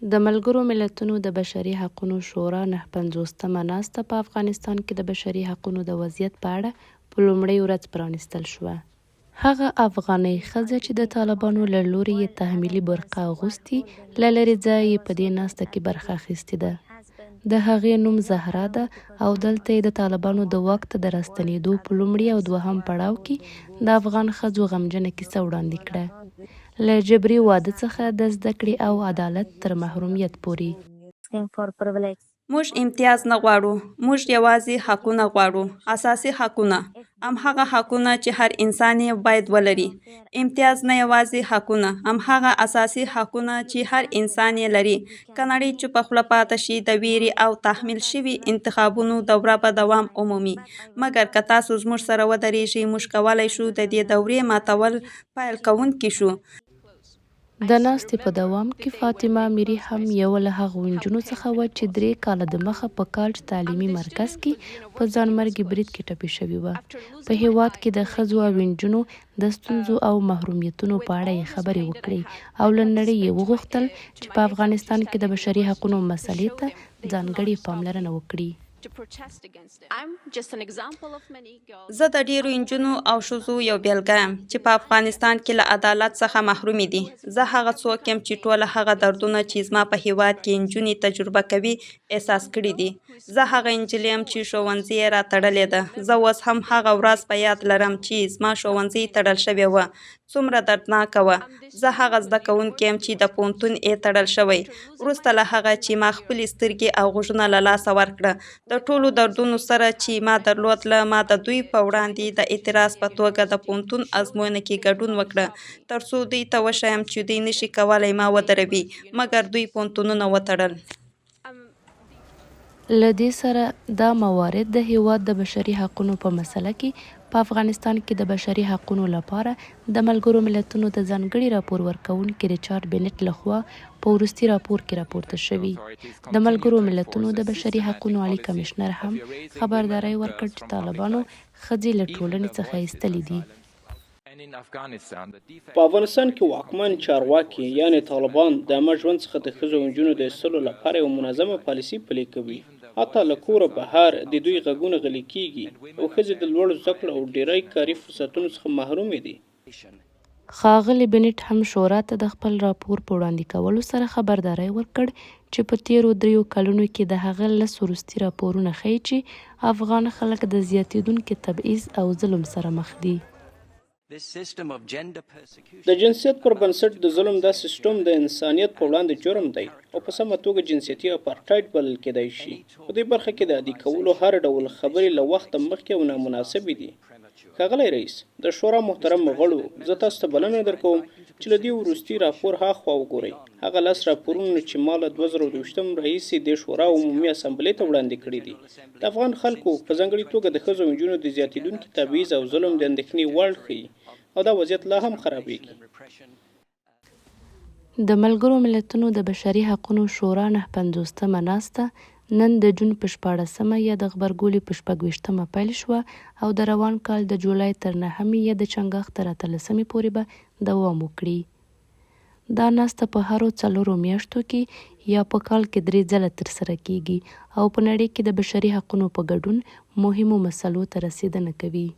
د ملګرو ملتونو د بشري حقونو شورا 59مه ناسته په افغانستان کې د بشري حقونو د وضعیت په اړه په لومړۍ ورځ پرانیستل شوه. هغه افغانۍ ښځه چې د طالبانو له لوري یې تحمیلي برقه اغوستې له لرې ځایه یې په دې ناسته کې برخه اخیستې ده. د هغې نوم زهرا ده او دلته یې د طالبانو د واک ته د راستنېدو په لومړي او دوهم پړاو کې د افغان ښځو غمجنه کیسه وړاندې کړه، له جبري واده څخه د زده کړې او عدالت تر محرومیت پورې. موږ امتیاز نه غواړو، موږ یوازې حقونه غواړو، اساسي حقونه، همغه حقونه چې هر انسان یې باید ولري. امتیاز نه یوازې حقونه، همغه اساسي حقونه چې هر انسان یې لري. که نړۍ چوپه خوله پاتې شي، د ویرې او تحمیل شوي انتخابونو دوره به دوام ومومي. مګر که تاسو زموږ سره ودرېږئ، موږ کولی شو د دې دورې ماتول پیل کوونکي شو. د ناستې په دوام کې فاطمه میري هم یوه له هغو نجونو څخه وه چې 3 کاله دمخه په کالج تعلیمي مرکز کې په ځانمرګي برید کې ټپي شوې وه. په هېواد کې د ښځو او نجونو د ستونزو او محرومیتونو په اړه یې خبرې وکړې او له نړۍ یې وغوښتل چې په افغانستان کې د بشري حقونو مسلې ته ځانګړې پاملرنه وکړي. زه د ډیرو نجونو او ښځو یو بیلګه یم چې په افغانستان کې له عدالت څخه محرومې دي. زه هغه څوک یم چې ټوله هغه دردونه چې زما په هیواد کې نجونې تجربه کوي احساس کړي دي. زه هغه نجلۍ یم چې ښوونځی یې راتړلې ده. زه اوس هم هغه ورځ په یاد لرم چې زما ښوونځی تړل شوی و. څومره دردناکه وه. زه هغه زده کوونکی یم چې د پوهنتون یې تړل شوی. وروسته له هغه چې ما خپلې سترګې او غوږونه له لاسه ورکړه، د ټولو دردونو سره چې ما درلودله، ما د دوی په وړاندې د اعتراض په توګه د پوهنتون ازموینه کې ګډون وکړه، ترڅو دوی ته وښایم چې دوی نشي کولی ما ودروي، مګر دوی پوهنتونونه وتړل. له دې سره دا موارد د هېواد د بشري حقونو په مسله کې په افغانستان کې د بشري حقونو لپاره د ملګرو ملتونو د ځانګړي راپور ورکوونکي ریچارډ بینټ لخوا په وروستي راپور کې راپورته شوي. د ملګرو ملتونو د بشري حقونو عالي کمشنر هم خبرداری ورکړ چې طالبانو ښځې له ټولنې څخه ایستلې دي. په افغانستان کې واکمن چارواکي یعنی طالبان د عامه ژوند څخه د ښځو او نجونو د ایستلو لپاره یوه منظمه پالیسي پلي کوي. حتی له کوره بهر د دوی غږونه غلي کیږي او ښځې د لوړو زده کړو او ډیری کاري فرصتونو څخه محرومې دي. ښاغلي بنټ هم شورا ته د خپل راپور په وړاندې کولو سره خبرداری ورکړ چې په تیرو 3 کلونو کې د هغه 10 وروستي راپورونه ښیي چې افغان خلک د زیاتېدونکي تبعیض او ظلم سره مخ دي. د جنسیت پر بنسټ د ظلم دا سیستم د انسانیت په وړاندې جرم دی او په سمه توګه جنسیتي اپارټایډ بلل کېدای شي. په دې برخه کې د عادي کولو هر ډول خبرې له وخته مخکې او نامناسبې دي. ښاغلی رئیس، د شورا محترم غړو، زه تاسو ته بلنه درکوم چې له دې وروستي راپور هاخوا وګورئ. هغه 10 راپورونه چې ما له 2022 راهیسې د شورا عمومي اسامبلې ته وړاندې کړي دي، د افغان خلکو په ځانګړي توګه د ښځو او نجونو د زیاتېدونکي تبعیض او ظلم د اندېښنې وړ ښیي او دا وضعیت لا هم خرابېږي. د ملګرو ملتونو د بشري حقونو شورا 59مه ناسته نن د جون په 14مه یا د غبرګولي په 26مه پیل شوه او د روان کال د جولای تر 9مې یا د چنګاښ تر 13مې پورې به دوام وکړي. دا ناسته په هرو 4 میاشتو کې یا په کال کې 3 ځله ترسره کیږي او په نړۍ کې د بشري حقونو په ګډون مهمو مسلو ته رسیدنه کوي.